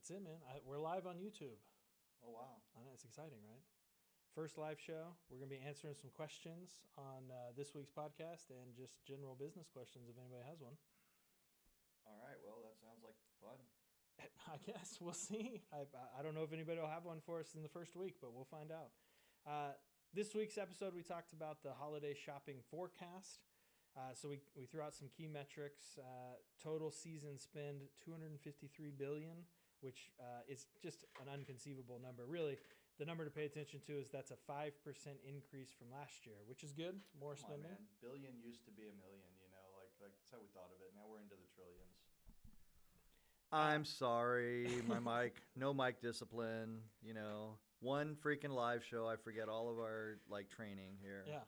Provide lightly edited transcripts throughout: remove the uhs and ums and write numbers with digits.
That's it, man. We're live on YouTube. Oh, wow. I know, it's exciting, right? First live show. We're going to be answering some questions on this week's podcast and just general business questions if anybody has one. All right. Well, that sounds like fun. I guess we'll see. I don't know if anybody will have one for us in the first week, but we'll find out. This week's episode, we talked about the holiday shopping forecast. So we threw out some key metrics. Total season spend $253 billion, which is just an unconceivable number. Really, the number to pay attention to is that's a 5% increase from last year, which is good. More Come on, spending. man. Billion used to be a million, like that's how we thought of it. Now we're into the trillions. I'm sorry, my mic, no mic discipline, one freaking live show. I forget all of our training here. Yeah.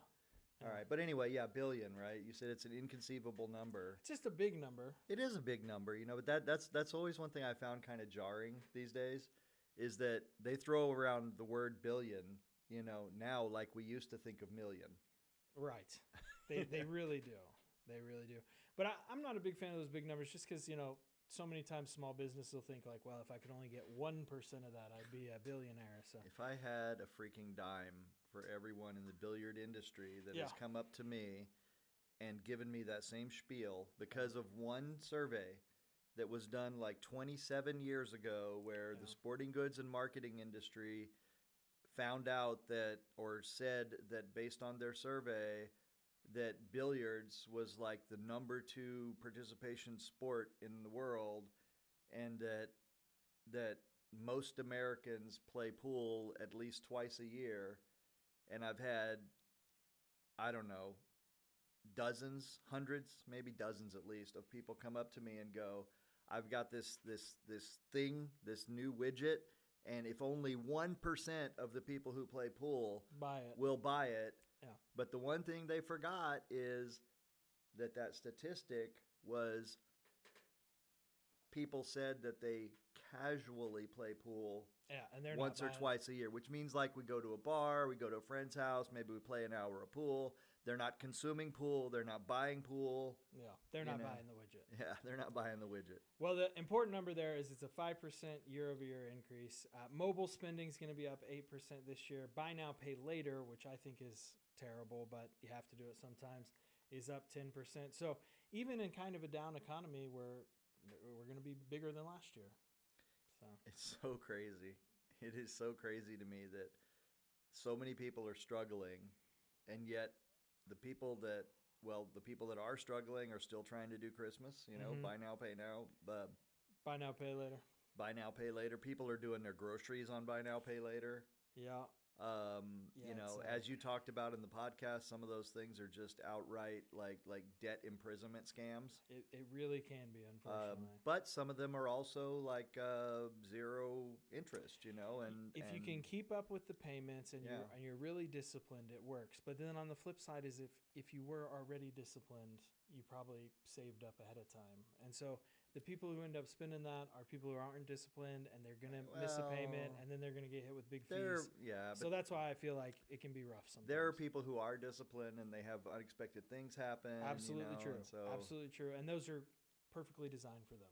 All right. But anyway, yeah, billion, right? You said it's an inconceivable number. It's just a big number. It is a big number, but that's always one thing I found kind of jarring these days is that they throw around the word billion, now like we used to think of million. Right. They really do. They really do. But I'm not a big fan of those big numbers just because, so many times small businesses will think like, well, if I could only get 1% of that, I'd be a billionaire. So if I had a freaking dime for everyone in the billiard industry that has come up to me and given me that same spiel because of one survey that was done like 27 years ago where the sporting goods and marketing industry found out that or said that based on their survey that billiards was like the number 2 participation sport in the world and that most Americans play pool at least twice a year. And I've had, I don't know, dozens, hundreds, maybe dozens at least of people come up to me and go, I've got this thing, this new widget, and if only 1% of the people who play pool will buy it. Yeah. But the one thing they forgot is that statistic was people said that they casually play pool and they're once not or twice a year, which means like we go to a bar, we go to a friend's house, maybe we play an hour of pool. They're not consuming pool. They're not buying pool. Yeah, they're not buying the widget. Yeah, they're not buying the widget. Well, the important number there is it's a 5% year-over-year increase. Mobile spending is going to be up 8% this year. Buy now, pay later, which I think is terrible, but you have to do it sometimes, is up 10%. So even in kind of a down economy, we're going to be bigger than last year. So it's so crazy. It is so crazy to me that so many people are struggling, and yet the people that are struggling are still trying to do Christmas, buy now, pay now. Buy now, pay later. Buy now, pay later. People are doing their groceries on buy now, pay later. Yeah. As you talked about in the podcast, some of those things are just outright like debt imprisonment scams. It really can be, unfortunately. But some of them are also like zero interest, and if you can keep up with the payments and you're really disciplined, it works. But then on the flip side is if you were already disciplined, you probably saved up ahead of time. And so the people who end up spending that are people who aren't disciplined, and they're going to miss a payment, and then they're going to get hit with big fees. So that's why I feel like it can be rough sometimes. There are people who are disciplined, and they have unexpected things happen. Absolutely true. So, absolutely true. And those are perfectly designed for them.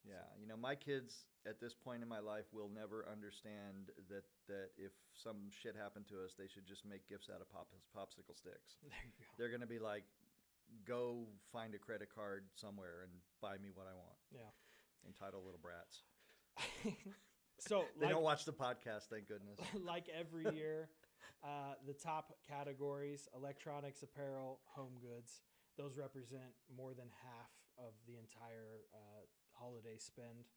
Yeah. My kids at this point in my life will never understand that if some shit happened to us, they should just make gifts out of popsicle sticks. There you go. They're going to be like, go find a credit card somewhere and buy me what I want. Yeah. Entitled little brats. So they don't watch the podcast, thank goodness. Like every year, the top categories: electronics, apparel, home goods. Those represent more than half of the entire holiday spend,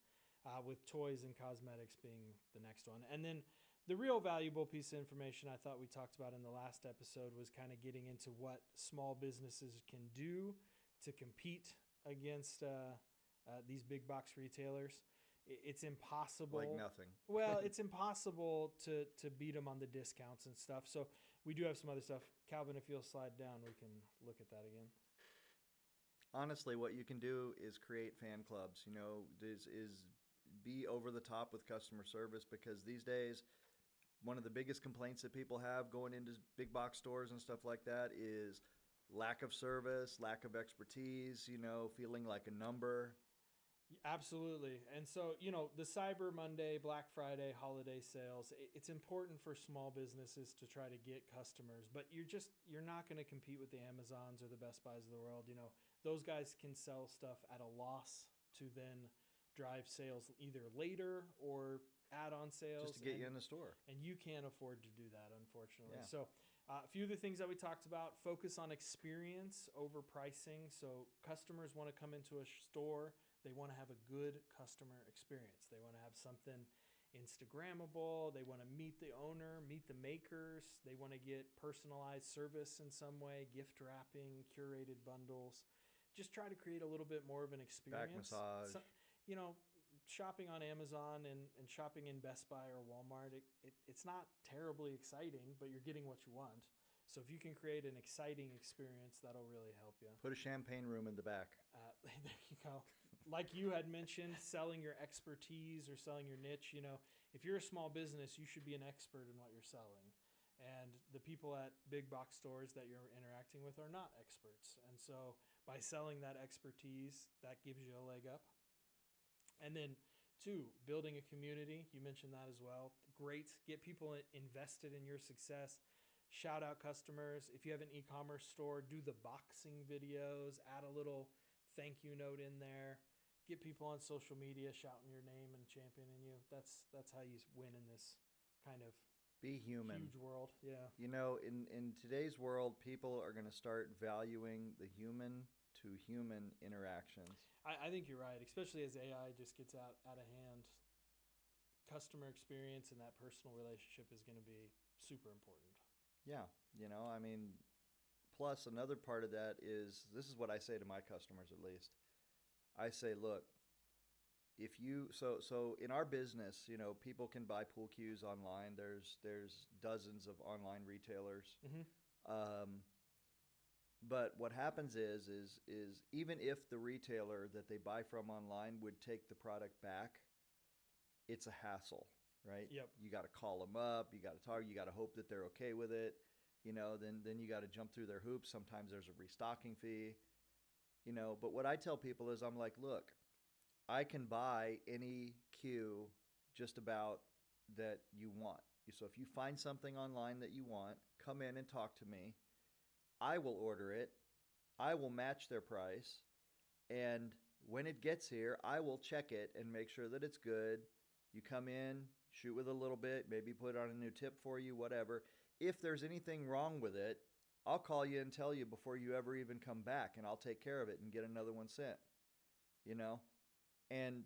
with toys and cosmetics being the next one. And then the real valuable piece of information I thought we talked about in the last episode was kind of getting into what small businesses can do to compete against these big box retailers. It's impossible. Like nothing. Well, it's impossible to beat them on the discounts and stuff. So we do have some other stuff. Calvin, if you'll slide down, we can look at that again. Honestly, what you can do is create fan clubs, is be over the top with customer service, because these days, one of the biggest complaints that people have going into big box stores and stuff like that is lack of service, lack of expertise, feeling like a number. Absolutely. And so, the Cyber Monday, Black Friday, holiday sales, it's important for small businesses to try to get customers, but you're not going to compete with the Amazons or the Best Buys of the world. Those guys can sell stuff at a loss to then drive sales either later or add-on sales just to get you in the store. And you can't afford to do that, unfortunately. Yeah. So a few of the things that we talked about: focus on experience over pricing. So customers want to come into a store. They want to have a good customer experience. They want to have something Instagrammable. They want to meet the owner, meet the makers. They want to get personalized service in some way, gift wrapping, curated bundles. Just try to create a little bit more of an experience. Back massage. So, shopping on Amazon and shopping in Best Buy or Walmart, it's not terribly exciting, but you're getting what you want. So if you can create an exciting experience, that'll really help you. Put a champagne room in the back. There you go. Like you had mentioned, selling your expertise or selling your niche. If you're a small business, you should be an expert in what you're selling. And the people at big box stores that you're interacting with are not experts. And so by selling that expertise, that gives you a leg up. And then 2, building a community. You mentioned that as well. Great. Get people invested in your success. Shout out customers. If you have an e-commerce store, do the boxing videos, add a little thank you note in there. Get people on social media shouting your name and championing you. That's how you win in this kind of be human. Huge world. Yeah. In today's world, people are going to start valuing the human to human interactions. I think you're right, especially as AI just gets out of hand. Customer experience and that personal relationship is going to be super important. Yeah. Plus another part of that is, this is what I say to my customers, at least. I say, look, if you, so in our business, people can buy pool cues online. There's dozens of online retailers. Mm-hmm. But what happens is even if the retailer that they buy from online would take the product back, it's a hassle, right? Yep. You got to call them up. You got to talk. You got to hope that they're okay with it. Then you got to jump through their hoops. Sometimes there's a restocking fee, But what I tell people is, I'm like, look, I can buy any cue just about that you want. So if you find something online that you want, come in and talk to me. I will order it. I will match their price. And when it gets here, I will check it and make sure that it's good. You come in, shoot with a little bit, maybe put on a new tip for you, whatever. If there's anything wrong with it, I'll call you and tell you before you ever even come back, and I'll take care of it and get another one sent. And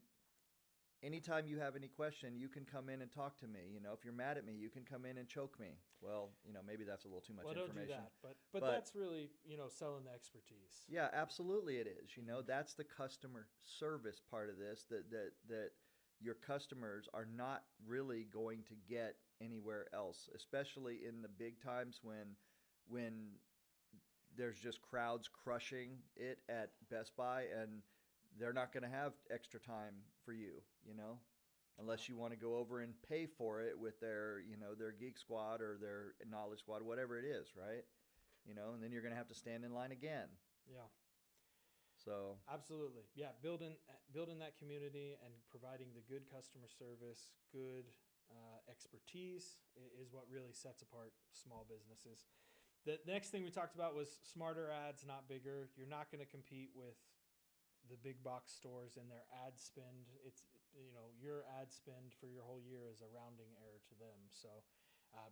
anytime you have any question, you can come in and talk to me. If you're mad at me, you can come in and choke me. Well, maybe that's a little too much information. Don't do that. But that's really, selling the expertise. Yeah, absolutely it is. That's the customer service part of this that your customers are not really going to get anywhere else, especially in the big times when there's just crowds crushing it at Best Buy, and they're not going to have extra time for you, unless you want to go over and pay for it with their Geek Squad or their Knowledge Squad, whatever it is, right? And then you're going to have to stand in line again. Yeah. So absolutely. Yeah. Building that community and providing the good customer service, good expertise is what really sets apart small businesses. The next thing we talked about was smarter ads, not bigger. You're not going to compete with the big box stores and their ad spend. It's, your ad spend for your whole year is a rounding error to them. So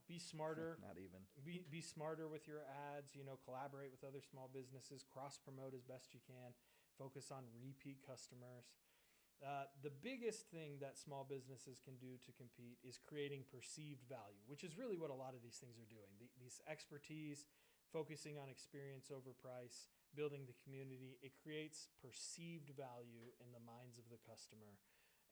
be smarter. Not even. Be smarter with your ads, collaborate with other small businesses, cross-promote as best you can, focus on repeat customers. The biggest thing that small businesses can do to compete is creating perceived value, which is really what a lot of these things are doing. These expertise, focusing on experience over price, building the community, it creates perceived value in the minds of the customer.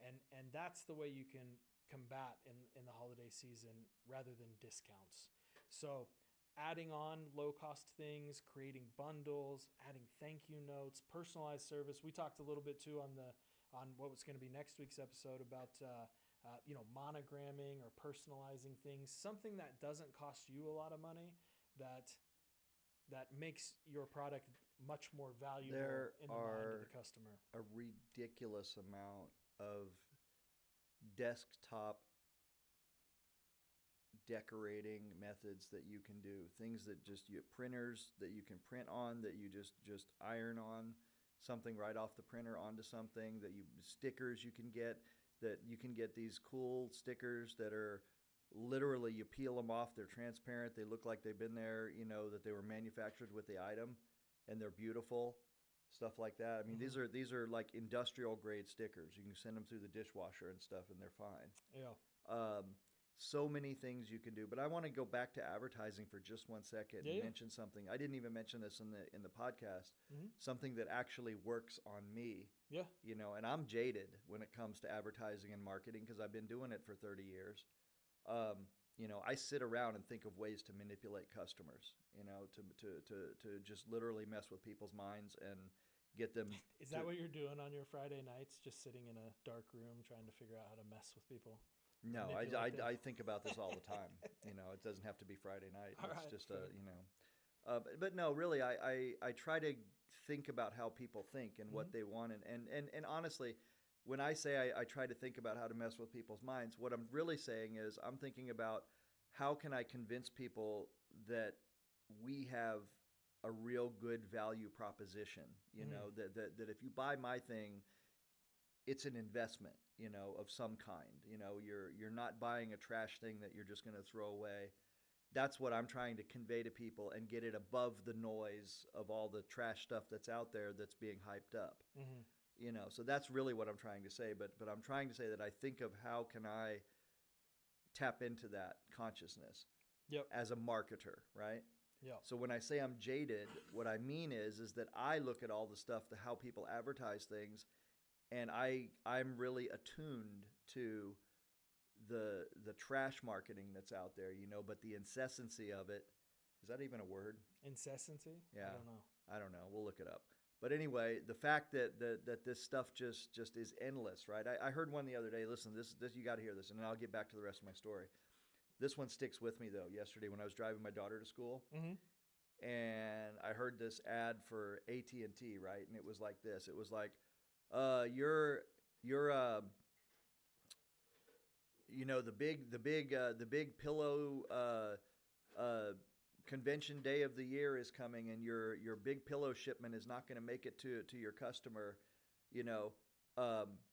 And that's the way you can combat in the holiday season rather than discounts. So adding on low-cost things, creating bundles, adding thank you notes, personalized service. We talked a little bit too on what was going to be next week's episode about monogramming or personalizing things, something that doesn't cost you a lot of money, that that makes your product much more valuable There in the mind of are the customer. a ridiculous amount of desktop decorating methods that you can do. Things that just you printers that you can print on, that you just iron on something right off the printer onto something, that you stickers you can get, that you can get these cool stickers that are literally, you peel them off, they're transparent, they look like they've been there, you know, that they were manufactured with the item, and they're beautiful, stuff like that. I mean, these are like industrial grade stickers. You can send them through the dishwasher and stuff, and they're fine. Yeah. So many things you can do, but I want to go back to advertising for just 1 second and Yeah. mention something. I didn't even mention this in the podcast. Mhm. Something that actually works on me. Yeah. You know, and I'm jaded when it comes to advertising and marketing because I've been doing it for 30 years. You know, I sit around and think of ways to manipulate customers, you know, to just literally mess with people's minds and get them. Is that what you're doing on your Friday nights? Just sitting in a dark room trying to figure out how to mess with people? No, Manipulate them? I think about this all the time. You know, it doesn't have to be Friday night. All It's right, just fair. you know, but no, really, I try to think about how people think and what they want, and honestly, when I say I try to think about how to mess with people's minds, what I'm really saying is I'm thinking about how can I convince people that we have a real good value proposition. You know, that if you buy my thing, it's an investment, you know, of some kind. You know, you're not buying a trash thing that you're just going to throw away. That's what I'm trying to convey to people and get it above the noise of all the trash stuff that's out there that's being hyped up. Mm-hmm. You know, so that's really what I'm trying to say. But I'm trying to say that I think of how can I tap into that consciousness Yep. as a marketer, right? Yeah. So when I say I'm jaded, what I mean is that I look at all the stuff, to how people advertise things, and I'm really attuned to the trash marketing that's out there, you know, but the incessancy of it, is that even a word? Incessancy? Yeah. I don't know. I don't know. We'll look it up. But anyway, the fact that this stuff just is endless, right? I heard one the other day. Listen, this you got to hear this, and then I'll get back to the rest of my story. This one sticks with me though. Yesterday when I was driving my daughter to school, and I heard this ad for AT&T, right? And it was like this. It was like, you're you know, the big pillow convention day of the year is coming, and your big pillow shipment is not going to make it to your customer, you know,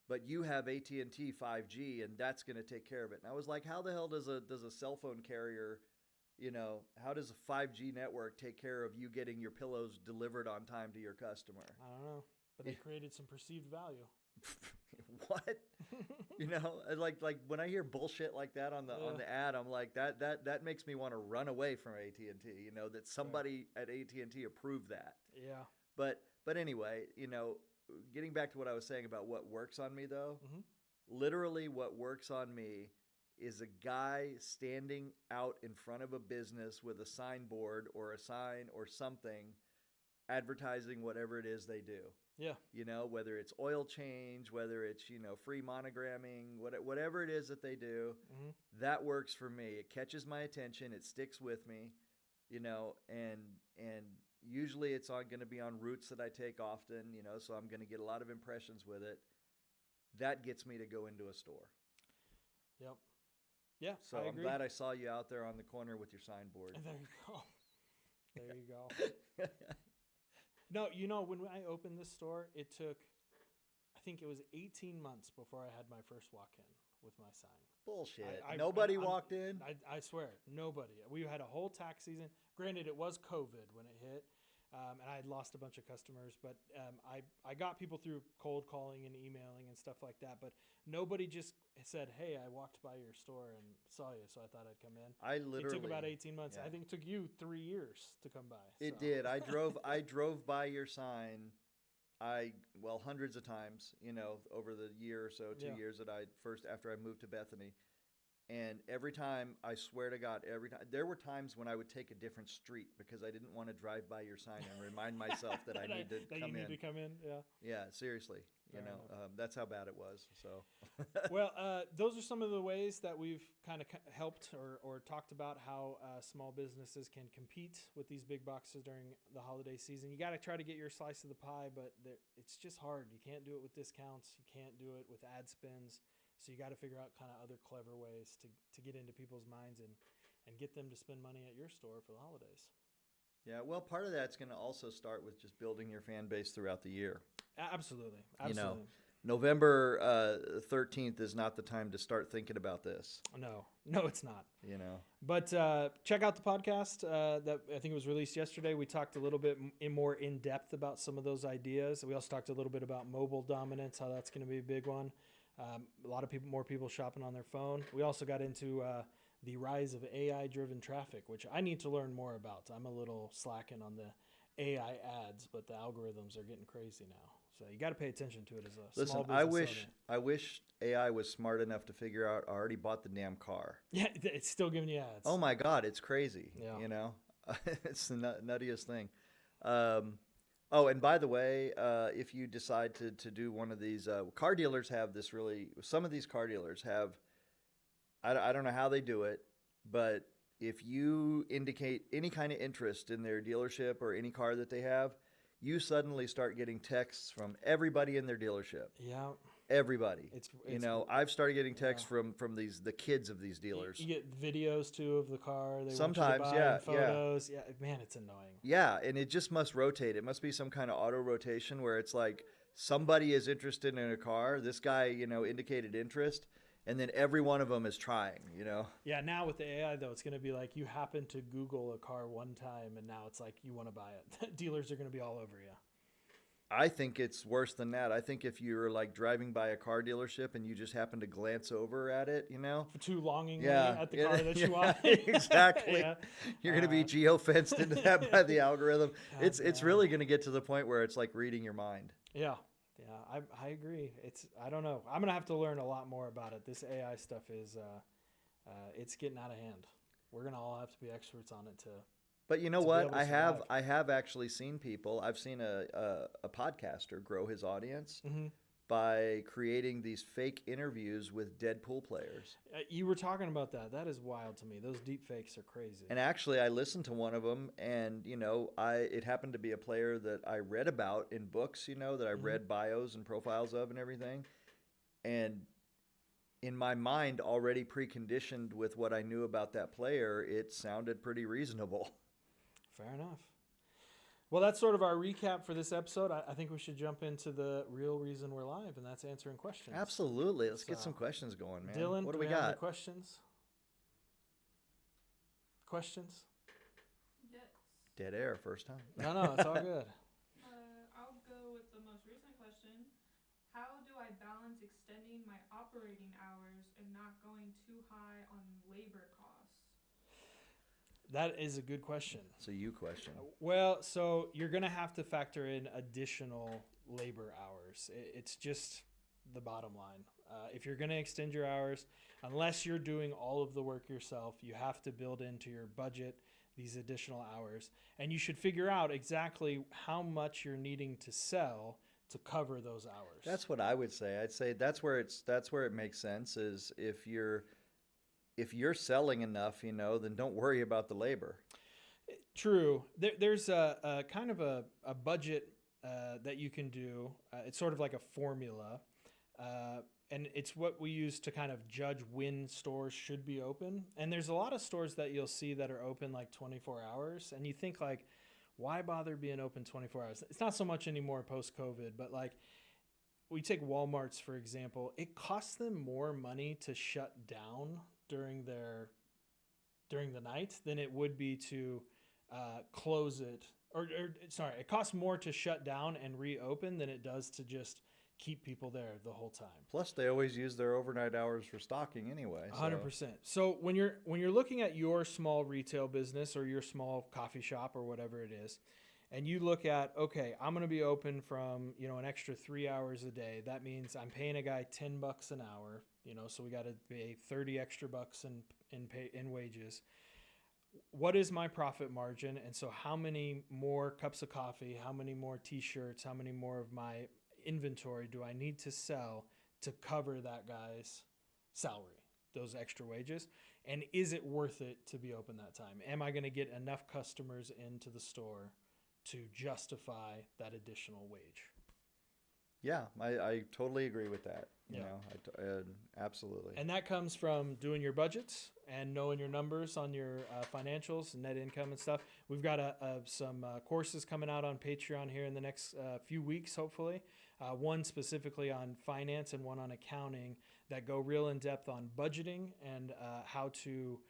but you have AT&T 5G, and that's going to take care of it. And I was like, how the hell does a cell phone carrier, you know, how does a 5G network take care of you getting your pillows delivered on time to your customer? I don't know. But they created some perceived value. What? You know, like when I hear bullshit like that on the ad, I'm like, that makes me want to run away from AT&T. You know, that somebody at AT&T approved that. Yeah. But anyway, you know, getting back to what I was saying about what works on me though, literally what works on me is a guy standing out in front of a business with a signboard or a sign or something advertising whatever it is they do. Yeah. You know, whether it's oil change, whether it's, you know, free monogramming, whatever it is that they do, that works for me. It catches my attention. It sticks with me, you know, and usually it's going to be on routes that I take often, you know, so I'm going to get a lot of impressions with it. That gets me to go into a store. Yep. Yeah. So I'm glad I saw you out there on the corner with your signboard. There you go. There you go. No, you know, when I opened this store, it took, I think it was 18 months before I had my first walk-in with my sign. Bullshit. Nobody walked in? I swear, nobody. We had a whole tax season. Granted, it was COVID when it hit, and I had lost a bunch of customers, but I got people through cold calling and emailing and stuff like that, but nobody just said, hey, I walked by your store and saw you, so I thought I'd come in. It took about 18 months. Yeah. I think it took you 3 years to come by. It did. I drove by your sign, hundreds of times, you know, over the year or so, 2 years that after I moved to Bethany. And every time, I swear to God, every time, there were times when I would take a different street because I didn't want to drive by your sign and remind myself that I need to come in. Need to come in. Yeah. Yeah, seriously. That's how bad it was. So, well, those are some of the ways that we've kind of helped or talked about how small businesses can compete with these big boxes during the holiday season. You got to try to get your slice of the pie, but it's just hard. You can't do it with discounts. You can't do it with ad spends. So you got to figure out kind of other clever ways to get into people's minds and get them to spend money at your store for the holidays. Yeah, well, part of that's going to also start with just building your fan base throughout the year. Absolutely. November 13th is not the time to start thinking about this. No, it's not. But check out the podcast that I think it was released yesterday. We talked a little bit more in depth about some of those ideas. We also talked a little bit about mobile dominance, how that's going to be a big one. A lot of more people shopping on their phone. We also got into the rise of AI-driven traffic, which I need to learn more about. I'm a little slacking on the AI ads, but the algorithms are getting crazy now. So you got to pay attention to it as a small business I wish AI was smart enough to figure out I already bought the damn car. Yeah, it's still giving you ads. Oh my God, it's crazy. Yeah. It's the nuttiest thing. Oh, and by the way, if you decide to do one of these, car dealers have this some of these car dealers have, I don't know how they do it, but if you indicate any kind of interest in their dealership or any car that they have, you suddenly start getting texts from everybody in their dealership. Yeah. Everybody. I've started getting texts from the kids of these dealers. You get videos too of the car. They sometimes, want you to buy, photos. Yeah, man, it's annoying. Yeah, and it just must rotate. It must be some kind of auto rotation where it's like somebody is interested in a car. This guy, indicated interest, and then every one of them is trying. Yeah, now with the AI though, it's going to be like you happen to Google a car one time, and now it's like you want to buy it. Dealers are going to be all over you. I think it's worse than that. I think if you're like driving by a car dealership and you just happen to glance over at it, for too longingly at the car that you want. Exactly. You're going to be geo-fenced into that by the algorithm. It's really going to get to the point where it's like reading your mind. Yeah. Yeah, I agree. I don't know. I'm going to have to learn a lot more about it. This AI stuff is, it's getting out of hand. We're going to all have to be experts on it But you know what? I have actually seen people. I've seen a podcaster grow his audience by creating these fake interviews with dead pool players. You were talking about that. That is wild to me. Those deep fakes are crazy. And actually, I listened to one of them, and it happened to be a player that I read about in books. That I read bios and profiles of and everything, and in my mind, already preconditioned with what I knew about that player, it sounded pretty reasonable. Fair enough. Well, that's sort of our recap for this episode. I think we should jump into the real reason we're live, and that's answering questions. Absolutely. Let's get some questions going, man. Dylan, what do we got? Any questions? Questions? Yes. Dead air, first time. No, it's all good. I'll go with the most recent question. How do I balance extending my operating hours and not going too high on labor costs? That is a good question. It's a you question. Well, so you're going to have to factor in additional labor hours. It's just the bottom line. If you're going to extend your hours, unless you're doing all of the work yourself, you have to build into your budget these additional hours. And you should figure out exactly how much you're needing to sell to cover those hours. That's what I would say. I'd say that's where it makes sense is if you're selling enough, then don't worry about the labor. True. There's a kind of a budget that you can do. It's sort of like a formula. And it's what we use to kind of judge when stores should be open. And there's a lot of stores that you'll see that are open like 24 hours. And you think like, why bother being open 24 hours? It's not so much anymore post-COVID, but like we take Walmart's, for example. It costs them more money to shut down during the night than it would be to close it. It costs more to shut down and reopen than it does to just keep people there the whole time. Plus, they always use their overnight hours for stocking anyway. 100%. So when you're looking at your small retail business or your small coffee shop or whatever it is, and you look at, okay, I'm going to be open from an extra 3 hours a day. That means I'm paying a guy $10 an hour So we got to pay 30 extra bucks in wages. What is my profit margin? And so how many more cups of coffee, how many more t-shirts, how many more of my inventory do I need to sell to cover that guy's salary, those extra wages? And is it worth it to be open that time? Am I going to get enough customers into the store to justify that additional wage? Yeah, I totally agree with that. Absolutely. And that comes from doing your budgets and knowing your numbers on your financials, net income and stuff. We've got some courses coming out on Patreon here in the next few weeks, hopefully. One specifically on finance and one on accounting that go real in depth on budgeting and how to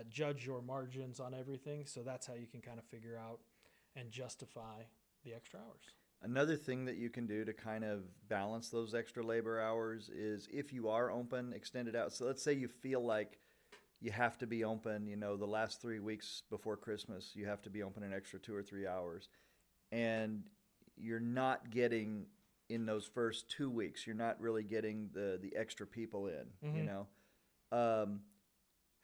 judge your margins on everything. So that's how you can kind of figure out and justify the extra hours. Another thing that you can do to kind of balance those extra labor hours is if you are open, extend it out. So let's say you feel like you have to be open, the last 3 weeks before Christmas, you have to be open an extra 2 or 3 hours. And you're not getting, in those first 2 weeks, you're not really getting the extra people in,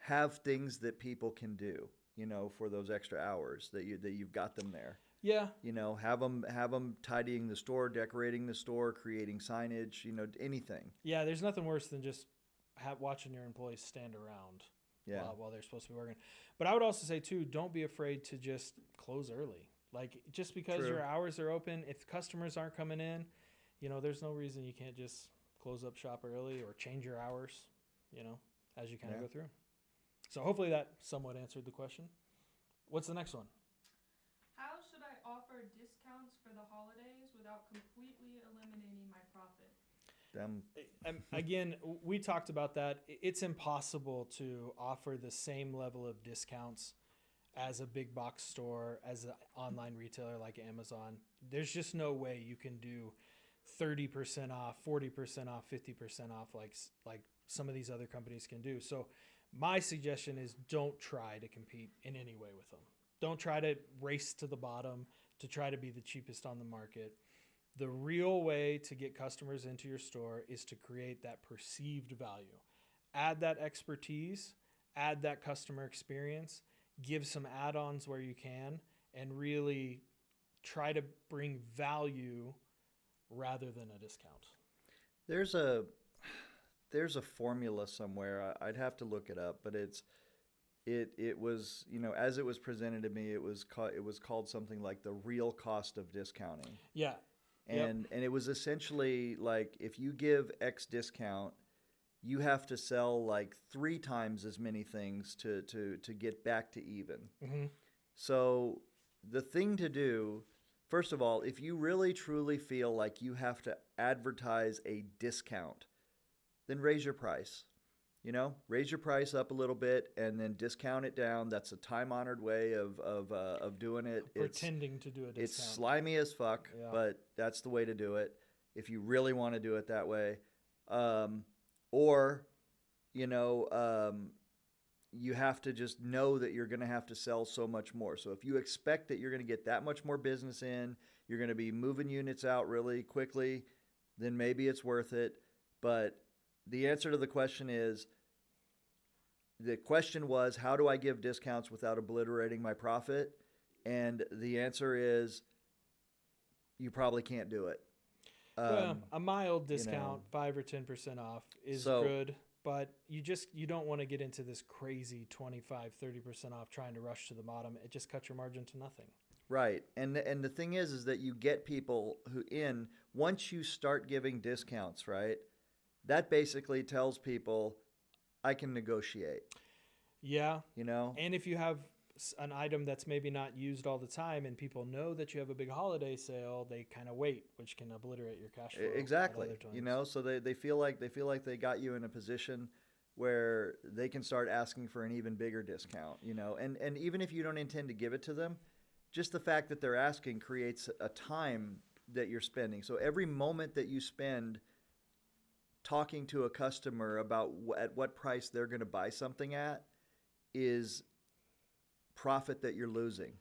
have things that people can do, for those extra hours that you've got them there. Yeah. Have them tidying the store, decorating the store, creating signage, anything. Yeah, there's nothing worse than just watching your employees stand around while they're supposed to be working. But I would also say, too, don't be afraid to just close early. Like, just because your hours are open, if customers aren't coming in, there's no reason you can't just close up shop early or change your hours, as you kind of go through. So hopefully that somewhat answered the question. What's the next one? How should I offer discounts for the holidays without completely eliminating my profit? Again, we talked about that. It's impossible to offer the same level of discounts as a big box store, as an online retailer like Amazon. There's just no way you can do 30% off, 40% off, 50% off like some of these other companies can do. So my suggestion is don't try to compete in any way with them. Don't try to race to the bottom to try to be the cheapest on the market. The real way to get customers into your store is to create that perceived value. Add that expertise, add that customer experience, give some add-ons where you can, and really try to bring value rather than a discount. There's a formula somewhere. I'd have to look it up, but it was, as it was presented to me, it was called something like the real cost of discounting. Yeah. And it was essentially like, if you give X discount, you have to sell like 3 times as many things to get back to even. Mm-hmm. So the thing to do, first of all, if you really truly feel like you have to advertise a discount, then raise your price. Raise your price up a little bit and then discount it down. That's a time-honored way of doing it. Pretending to do a discount. It's slimy as fuck, but that's the way to do it if you really want to do it that way. You have to just know that you're going to have to sell so much more. So if you expect that you're going to get that much more business in, you're going to be moving units out really quickly, then maybe it's worth it. But the answer to the question was, how do I give discounts without obliterating my profit? And the answer is, you probably can't do it. A mild discount, 5 or 10% off is good, but you don't want to get into this crazy 25, 30% off trying to rush to the bottom. It just cuts your margin to nothing. Right. And the thing is that you get people once you start giving discounts, right? That basically tells people, I can negotiate. Yeah. And if you have an item that's maybe not used all the time and people know that you have a big holiday sale, they kind of wait, which can obliterate your cash flow. Exactly. So they feel like they got you in a position where they can start asking for an even bigger discount, and even if you don't intend to give it to them, just the fact that they're asking creates a time that you're spending. So every moment that you spend talking to a customer about at what price they're going to buy something at is profit that you're losing.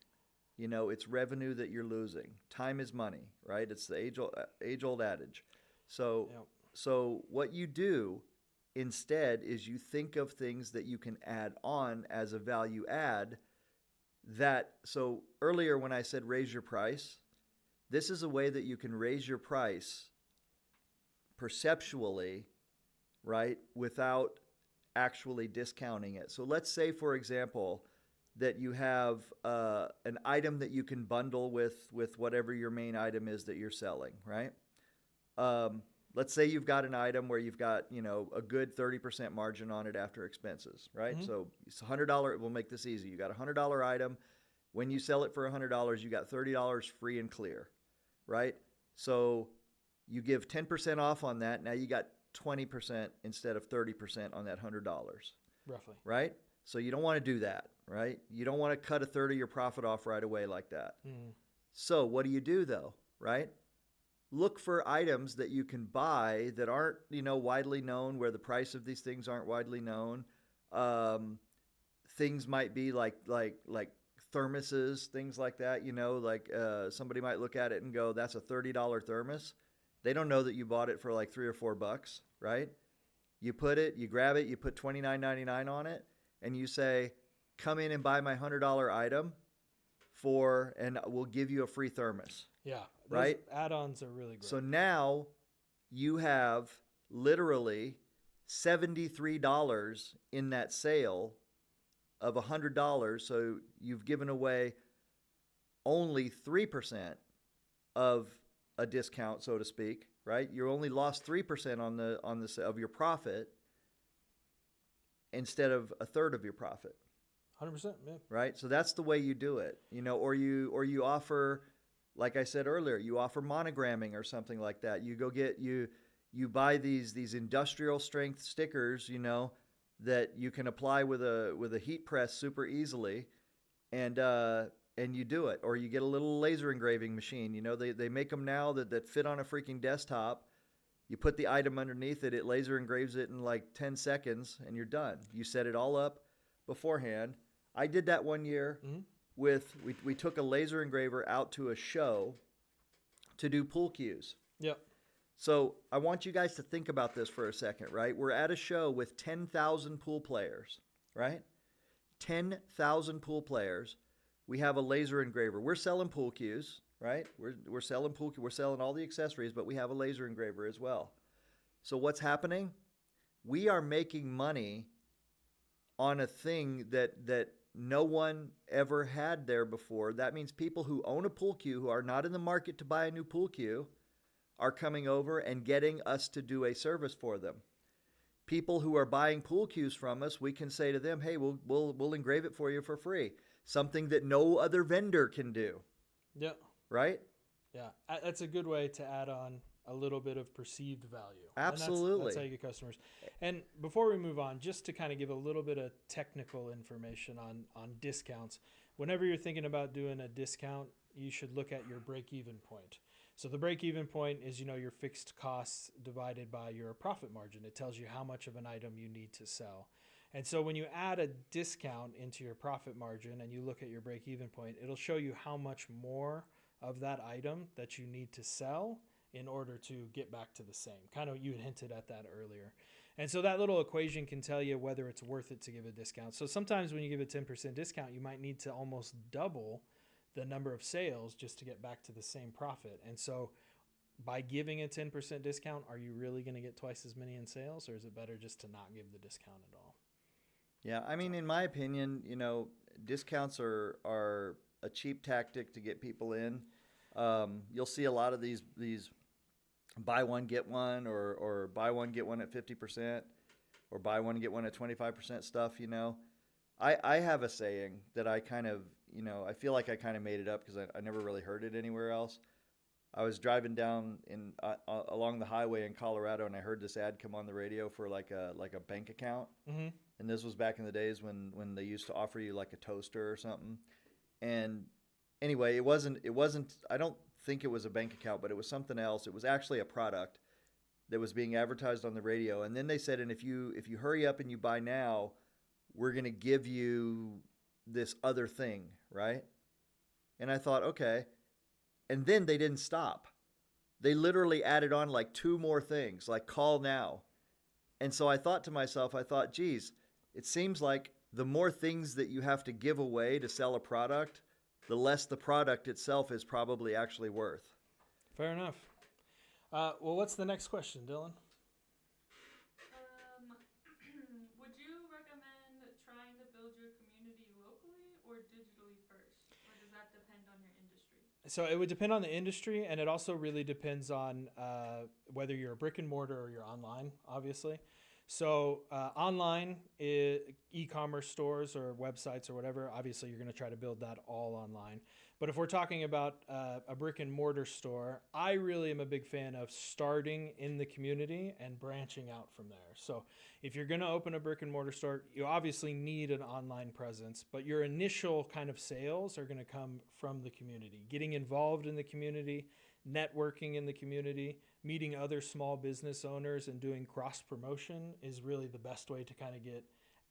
It's revenue that you're losing. Time is money, right? It's the age-old adage. So what you do instead is you think of things that you can add on as a value add. So earlier when I said raise your price, this is a way that you can raise your price perceptually, right, without actually discounting it. So let's say, for example, that you have an item that you can bundle with whatever your main item is that you're selling, right? Let's say you've got an item where you've got, a good 30% margin on it after expenses, right? Mm-hmm. So it's $100. We'll make this easy. You got a $100 item. When you sell it for $100, you got $30 free and clear, right? So you give 10% off on that. Now you got 20% instead of 30% on that $100. Roughly. Right? So you don't want to do that, right? You don't want to cut a third of your profit off right away like that. Mm. So what do you do though, right? Look for items that you can buy that aren't, widely known, where the price of these things aren't widely known. Things might be like thermoses, things like that, somebody might look at it and go, that's a $30 thermos. They don't know that you bought it for like $3 or $4, right? You grab it, you put $29.99 on it, and you say, come in and buy my $100 item and we'll give you a free thermos. Yeah. Right? Add-ons are really great. So now you have literally $73 in that sale of $100. So you've given away only 3% of a discount, so to speak, right? You only lost 3% on the of your profit instead of a third of your profit. 100%, yeah. Right? So that's the way you do it, or you offer, like I said earlier, you offer monogramming or something like that. You go you buy these industrial strength stickers, that you can apply with a heat press super easily, and you do it. Or you get a little laser engraving machine. They make them now that fit on a freaking desktop. You put the item underneath it, it laser engraves it in like 10 seconds, and you're done. You set it all up beforehand. I did that one year. Mm-hmm. We took a laser engraver out to a show to do pool cues. Yep. So I want you guys to think about this for a second, right? We're at a show with 10,000 pool players, right? 10,000 pool players. We have a laser engraver. We're selling pool cues, right? We're selling pool cues. We're selling all the accessories, but we have a laser engraver as well. So what's happening? We are making money on a thing that no one ever had there before. That means people who own a pool cue, who are not in the market to buy a new pool cue, are coming over and getting us to do a service for them. People who are buying pool cues from us, we can say to them, hey, we'll engrave it for you for free. Something that no other vendor can do. Yeah. Right? Yeah. That's a good way to add on a little bit of perceived value. Absolutely. That's how you get customers. And before we move on, just to kind of give a little bit of technical information on discounts. Whenever you're thinking about doing a discount, you should look at your break-even point. So the break-even point is, your fixed costs divided by your profit margin. It tells you how much of an item you need to sell. And so when you add a discount into your profit margin and you look at your break-even point, it'll show you how much more of that item that you need to sell in order to get back to the same. Kind of, you had hinted at that earlier. And so that little equation can tell you whether it's worth it to give a discount. So sometimes when you give a 10% discount, you might need to almost double the number of sales just to get back to the same profit. And so by giving a 10% discount, are you really going to get twice as many in sales, or is it better just to not give the discount at all? Yeah, I mean, in my opinion, discounts are a cheap tactic to get people in. You'll see a lot of these buy one, get one, or buy one, get one at 50%, or buy one, get one at 25% stuff, I have a saying that I kind of, I feel like I kind of made it up because I never really heard it anywhere else. I was driving down along the highway in Colorado, and I heard this ad come on the radio for like a bank account. Mm-hmm. And this was back in the days when they used to offer you like a toaster or something. And anyway, it wasn't, I don't think it was a bank account, but it was something else. It was actually a product that was being advertised on the radio. And then they said, and if you hurry up and you buy now, we're going to give you this other thing, right? And I thought, okay. And then they didn't stop. They literally added on like 2 more things, like call now. And so I thought to myself, geez, it seems like the more things that you have to give away to sell a product, the less the product itself is probably actually worth. Fair enough. Well, what's the next question, Dylan? Would you recommend trying to build your community locally or digitally first? Or does that depend on your industry? So it would depend on the industry, and it also really depends on whether you're a brick and mortar or you're online, obviously. So online, e-commerce stores or websites or whatever, obviously you're going to try to build that all online. But if we're talking about a brick and mortar store, I really am a big fan of starting in the community and branching out from there. So if you're going to open a brick and mortar store, you obviously need an online presence, but your initial kind of sales are going to come from the community, getting involved in the community, networking in the community, meeting other small business owners and doing cross promotion is really the best way to kind of get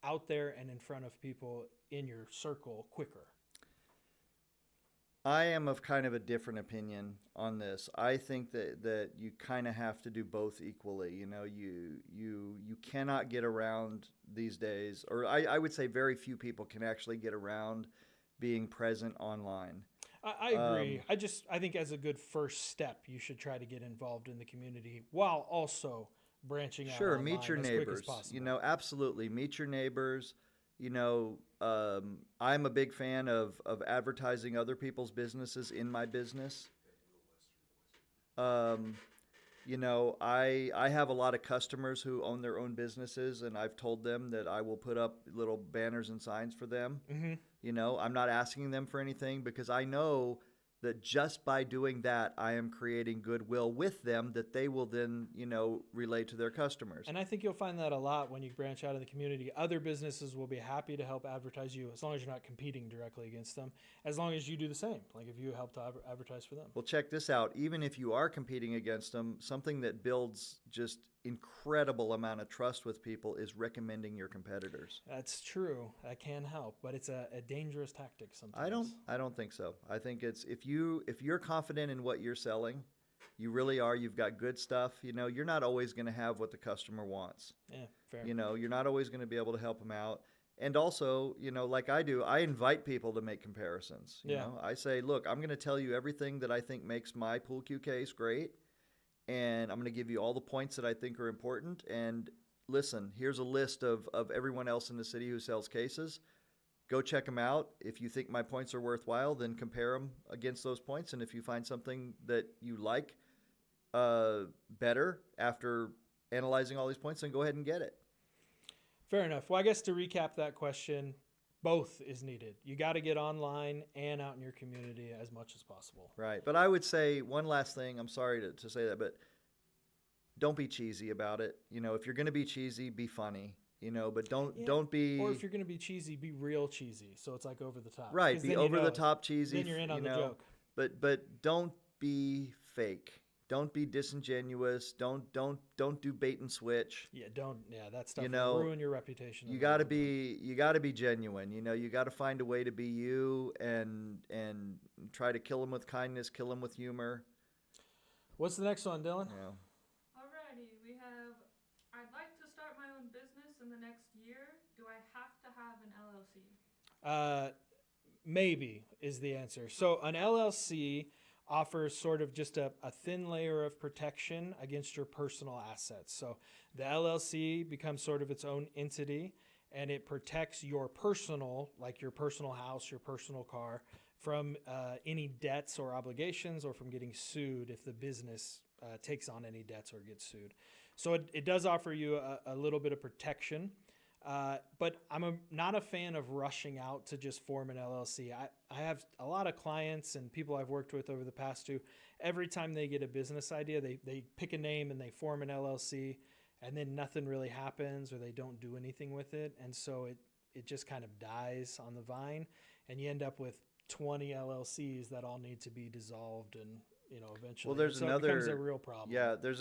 out there and in front of people in your circle quicker. I am of kind of a different opinion on this. I think that you kind of have to do both equally. You know, you cannot get around these days, or I would say very few people can actually get around being present online. I agree. I think as a good first step, you should try to get involved in the community while also branching out. Sure, online meet your as quick as neighbors. possible. You know, absolutely meet your neighbors. You know, I'm a big fan of advertising other people's businesses in my business. You know, I have a lot of customers who own their own businesses, and I've told them that I will put up little banners and signs for them. Mm-hmm. You know, I'm not asking them for anything because I know that just by doing that, I am creating goodwill with them that they will then, you know, relay to their customers. And I think you'll find that a lot when you branch out in the community. Other businesses will be happy to help advertise you as long as you're not competing directly against them, as long as you do the same, like if you help to advertise for them. Well, check this out. Even if you are competing against them, something that builds just incredible amount of trust with people is recommending your competitors. That's true. That can help, but it's a dangerous tactic sometimes. I don't think so. I think it's if you're confident in what you're selling, you really are. You've got good stuff. You know, you're not always going to have what the customer wants. Yeah, fair. You know, you're not always going to be able to help them out. And also, you know, like I do, I invite people to make comparisons. You know, I say, look, I'm going to tell you everything that I think makes my pool cue case great. And I'm going to give you all the points that I think are important. And listen, here's a list of everyone else in the city who sells cases. Go check them out. If you think my points are worthwhile, then compare them against those points. And if you find something that you like better after analyzing all these points, then go ahead and get it. Fair enough. Well, I guess to recap that question, both is needed. You got to get online and out in your community as much as possible. Right. But I would say one last thing. I'm sorry to say that, but don't be cheesy about it. You know, if you're going to be cheesy, be funny. You know, but don't be. Or if you're going to be cheesy, be real cheesy. So it's like over the top. Right. Be over the top cheesy. Then you're in on the joke. But don't be fake. Don't be disingenuous. Don't do bait and switch. Yeah, that stuff will ruin your reputation. You got to be genuine. You know, you got to find a way to be you and try to kill them with kindness, kill them with humor. What's the next one, Dylan? Yeah. Alrighty, we have I'd like to start my own business in the next year. Do I have to have an LLC? Maybe is the answer. So an LLC offers sort of just a thin layer of protection against your personal assets. So the LLC becomes sort of its own entity, and it protects your personal, like your personal house, your personal car, from any debts or obligations, or from getting sued if the business takes on any debts or gets sued. So it does offer you a little bit of protection. But I'm not a fan of rushing out to just form an LLC. I have a lot of clients and people I've worked with over the past two. Every time they get a business idea, they pick a name and they form an LLC, and then nothing really happens or they don't do anything with it. And so it just kind of dies on the vine, and you end up with 20 LLCs that all need to be dissolved and, you know, eventually. Well, there's it becomes a real problem. Yeah, there's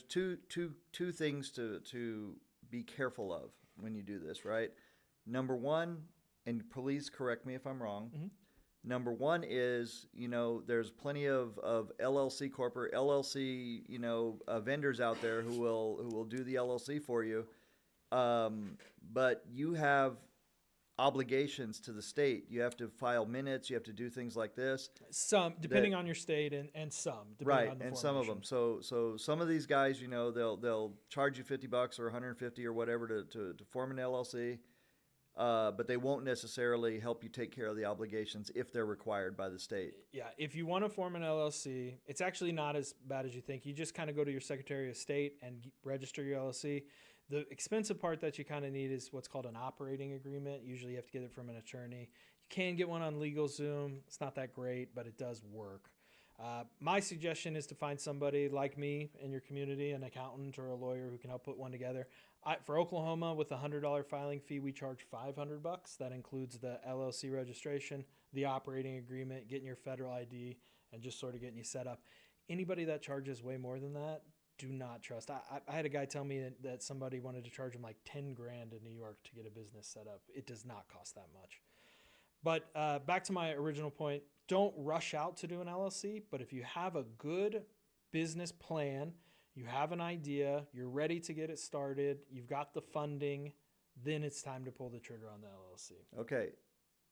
two things to be careful of when you do this, right? Number one, and please correct me if I'm wrong, Number one is, there's plenty of LLC, vendors out there who will do the LLC for you. But you have obligations to the state. You have to file minutes. You have to do things like this. Some, depending on your state, and some, depending on the and some of them. So some of these guys, they'll charge you $50 or 150 or whatever to form an LLC. But they won't necessarily help you take care of the obligations if they're required by the state. Yeah, if you want to form an LLC, it's actually not as bad as you think. You just kind of go to your Secretary of State and register your LLC. The expensive part that you kind of need is what's called an operating agreement. Usually you have to get it from an attorney. You can get one on LegalZoom. It's not that great, but it does work. My suggestion is to find somebody like me in your community, an accountant or a lawyer who can help put one together. For Oklahoma, with a $100 filing fee, we charge $500. That includes the LLC registration, the operating agreement, getting your federal ID, and just sort of getting you set up. Anybody that charges way more than that, do not trust. I had a guy tell me that somebody wanted to charge him like 10 grand in New York to get a business set up. It does not cost that much. But back to my original point, don't rush out to do an LLC. But if you have a good business plan, you have an idea, you're ready to get it started, you've got the funding, then it's time to pull the trigger on the LLC. Okay.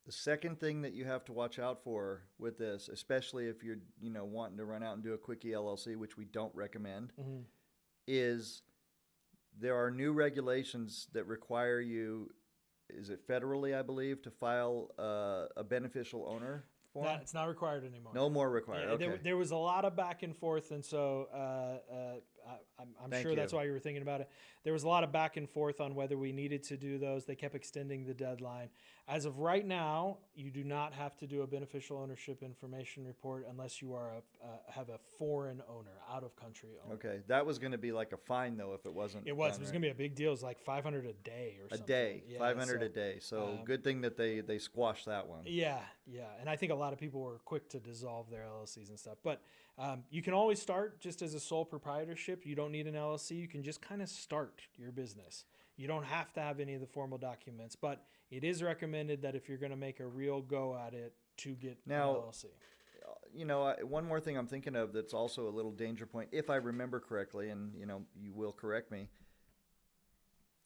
The second thing that you have to watch out for with this, especially if you're, wanting to run out and do a quickie LLC, which we don't recommend, is there are new regulations that require you, is it federally, I believe, to file a beneficial owner form? It's not required anymore. No more required. Yeah, okay. There was a lot of back and forth, and so I'm sure that's why you were thinking about it. There was a lot of back and forth on whether we needed to do those. They kept extending the deadline. As of right now, you do not have to do a beneficial ownership information report unless you are have a foreign owner, out-of-country owner. Okay, that was going to be like a fine though if it wasn't. It was. It was going to be a big deal. It was like $500 a day or something. A day, yeah, 500 a day. So good thing that they squashed that one. Yeah, and I think a lot of people were quick to dissolve their LLCs and stuff. But you can always start just as a sole proprietorship. You don't need an LLC. You can just kind of start your business. You don't have to have any of the formal documents, but it is recommended that if you're going to make a real go at it, to get an LLC. One more thing I'm thinking of that's also a little danger point, if I remember correctly, and you will correct me.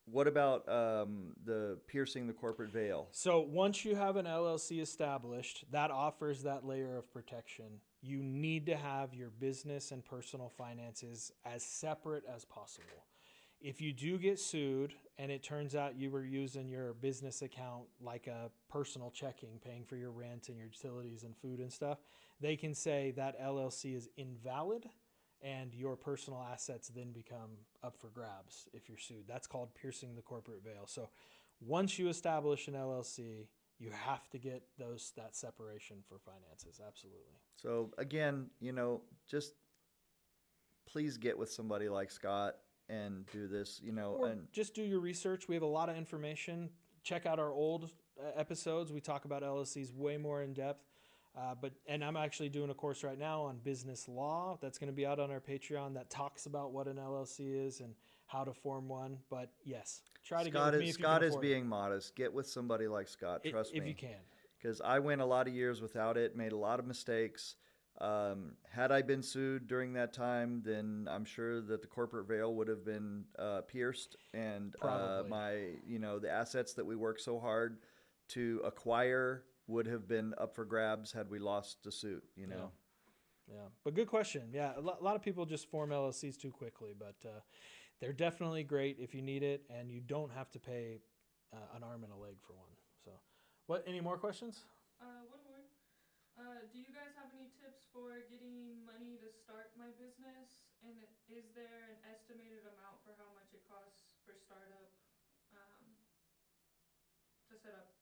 What about the piercing the corporate veil? So once you have an LLC established, that offers that layer of protection. You need to have your business and personal finances as separate as possible. If you do get sued and it turns out you were using your business account like a personal checking, paying for your rent and your utilities and food and stuff, they can say that LLC is invalid and your personal assets then become up for grabs if you're sued. That's called piercing the corporate veil. So once you establish an LLC, you have to get that separation for finances. Absolutely. So again, just please get with somebody like Scott and do this, and just do your research. We have a lot of information. Check out our old episodes. We talk about LLCs way more in depth. And I'm actually doing a course right now on business law that's going to be out on our Patreon that talks about what an LLC is and how to form one. But yes, try to get with me if you can Scott is afford being modest. Get with somebody like Scott. Trust me. If you can. Because I went a lot of years without it, made a lot of mistakes. Had I been sued during that time, then I'm sure that the corporate veil would have been pierced, and the assets that we worked so hard to acquire would have been up for grabs had we lost the suit. Yeah, but good question. Yeah, a lot of people just form LLCs too quickly, but they're definitely great if you need it, and you don't have to pay an arm and a leg for one. So, any more questions? One more. Do you guys have any tips for getting money to start my business? And is there an estimated amount for how much it costs for startup to set up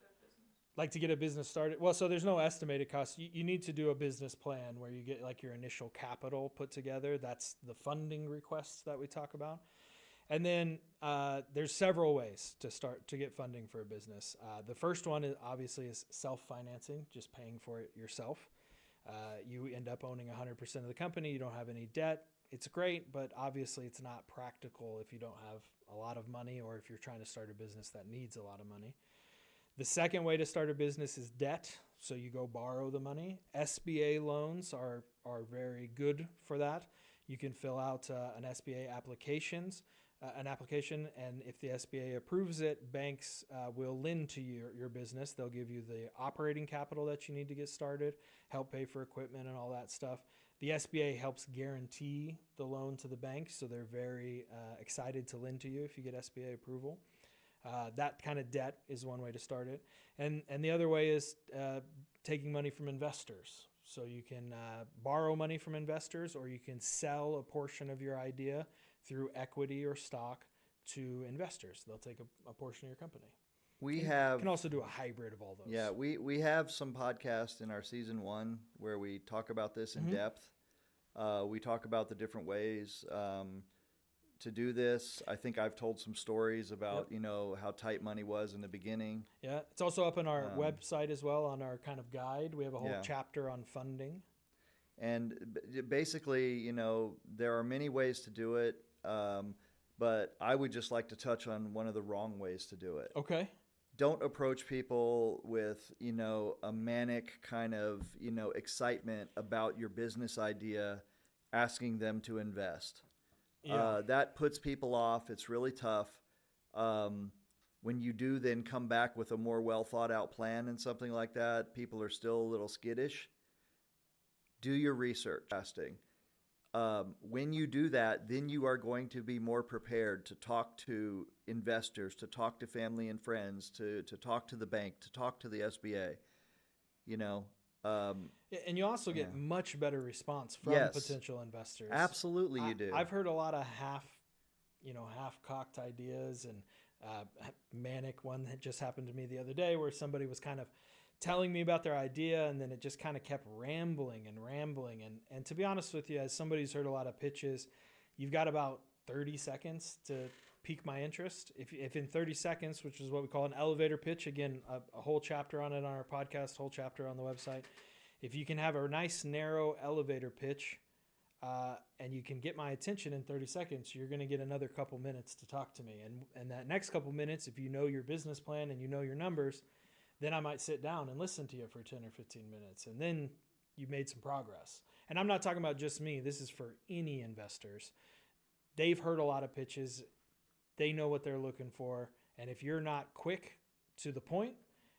their business? Like to get a business started? Well, so there's no estimated cost. You need to do a business plan where you get like your initial capital put together. That's the funding requests that we talk about. And then there's several ways to get funding for a business. The first one is self-financing, just paying for it yourself. You end up owning 100% of the company. You don't have any debt. It's great, but obviously it's not practical if you don't have a lot of money or if you're trying to start a business that needs a lot of money. The second way to start a business is debt. so you go borrow the money. SBA loans are very good for that. You can fill out an SBA application, and if the SBA approves it, banks will lend to your business. They'll give you the operating capital that you need to get started, help pay for equipment and all that stuff. The SBA helps guarantee the loan to the bank, so they're very excited to lend to you if you get SBA approval. That kind of debt is one way to start it. And the other way is taking money from investors. So you can borrow money from investors, or you can sell a portion of your idea through equity or stock to investors. They'll take a portion of your company. You can also do a hybrid of all those. Yeah, we have some podcasts in our season 1 where we talk about this in depth. We talk about the different ways to do this. I think I've told some stories about, how tight money was in the beginning. Yeah, it's also up on our website as well, on our kind of guide. We have a whole chapter on funding. And basically, there are many ways to do it, but I would just like to touch on one of the wrong ways to do it. Okay. Don't approach people with, a manic kind of, excitement about your business idea, asking them to invest. Yeah. That puts people off. It's really tough. When you do then come back with a more well thought out plan and something like that, people are still a little skittish. Do your research. When you do that, then you are going to be more prepared to talk to investors, to talk to family and friends, to talk to the bank, to talk to the SBA. And you also get much better response from potential investors. Absolutely, you do. I've heard a lot of half-cocked ideas, and manic one that just happened to me the other day, where somebody was kind of telling me about their idea, and then it just kind of kept rambling. And to be honest with you, as somebody who's heard a lot of pitches, you've got about 30 seconds to pique my interest. If in 30 seconds, which is what we call an elevator pitch, again, a whole chapter on it on our podcast, whole chapter on the website. If you can have a nice narrow elevator pitch and you can get my attention in 30 seconds, you're going to get another couple minutes to talk to me. And that next couple minutes, if you know your business plan and you know your numbers, then I might sit down and listen to you for 10 or 15 minutes. And then you made some progress. And I'm not talking about just me. This is for any investors. They've heard a lot of pitches. They know what they're looking for. And if you're not quick to the point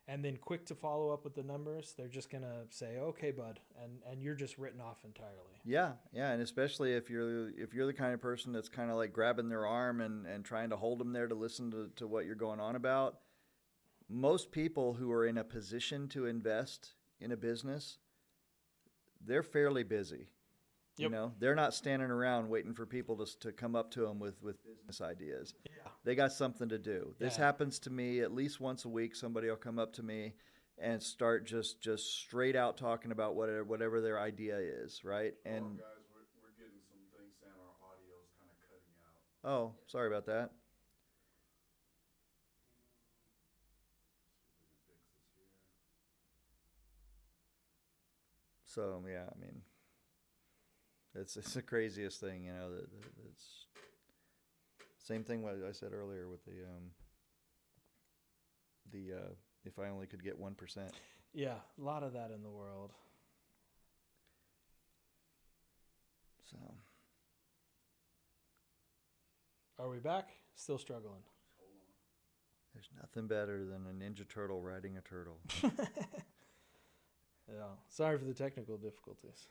and then quick to follow up with the numbers, they're just going to say, okay, bud. And you're just written off entirely. Yeah. And especially if you're the kind of person that's kind of like grabbing their arm and trying to hold them there to listen to what you're going on about. Most people who are in a position to invest in a business, they're fairly busy. Yep. They're not standing around waiting for people to come up to them with business ideas. Yeah. They got something to do. This happens to me at least once a week. Somebody will come up to me and start just straight out talking about whatever their idea is, right? And guys, we're getting some things saying our audio is kind of cutting out. Oh, sorry about that. So yeah, I mean, it's the craziest thing, It's same thing what I said earlier with the if I only could get 1%. Yeah, a lot of that in the world. So, are we back? Still struggling. There's nothing better than a Ninja Turtle riding a turtle. Yeah. Sorry for the technical difficulties.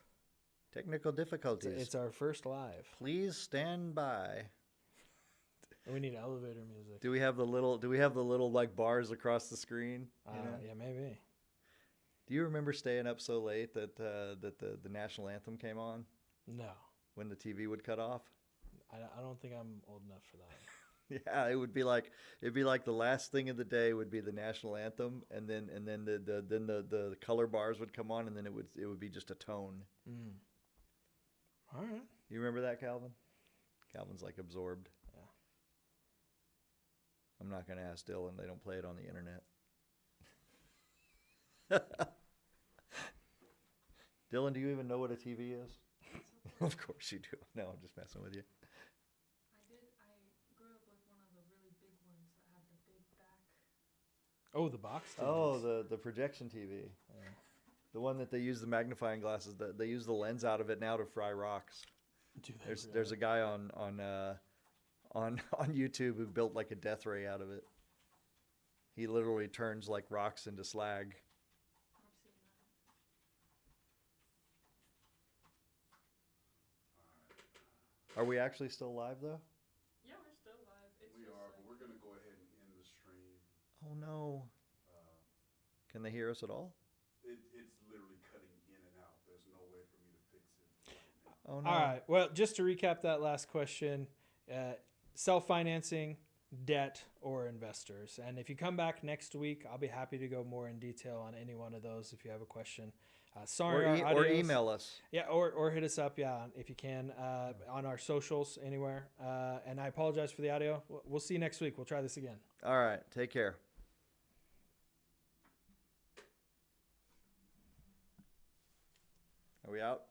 Technical difficulties. It's our first live. Please stand by. We need elevator music. Do we have the little like bars across the screen? Yeah, maybe. Do you remember staying up so late that the national anthem came on? No. When the TV would cut off? I don't think I'm old enough for that. Yeah, it'd be like the last thing of the day would be the national anthem, and then the color bars would come on, and then it would be just a tone. Mm. All right. You remember that, Calvin? Calvin's like absorbed. Yeah. I'm not gonna ask Dylan. They don't play it on the internet. Dylan, do you even know what a TV is? Of course you do. No, I'm just messing with you. I grew up with one of the really big ones that had the big back. Oh, the box. Oh, TVs. the projection TV. The one that they use the magnifying glasses. That they use the lens out of it now to fry rocks. Do they There's really? a guy on YouTube who built like a death ray out of it. He literally turns like rocks into slag. I've seen that. Are we actually still live though? Yeah, we're still live. It's We just are, like, but we're gonna go ahead and end the stream. Oh no. Uh, Can they hear us at all? it's literally cutting in and out. There's no way for me to fix it right now. Oh no. All right. Well, just to recap that last question, self-financing, debt, or investors. And if you come back next week, I'll be happy to go more in detail on any one of those if you have a question. Sorry, Or email us. Yeah, or hit us up, yeah, if you can, on our socials anywhere. And I apologize for the audio. We'll see you next week. We'll try this again. All right. Take care. Are we out?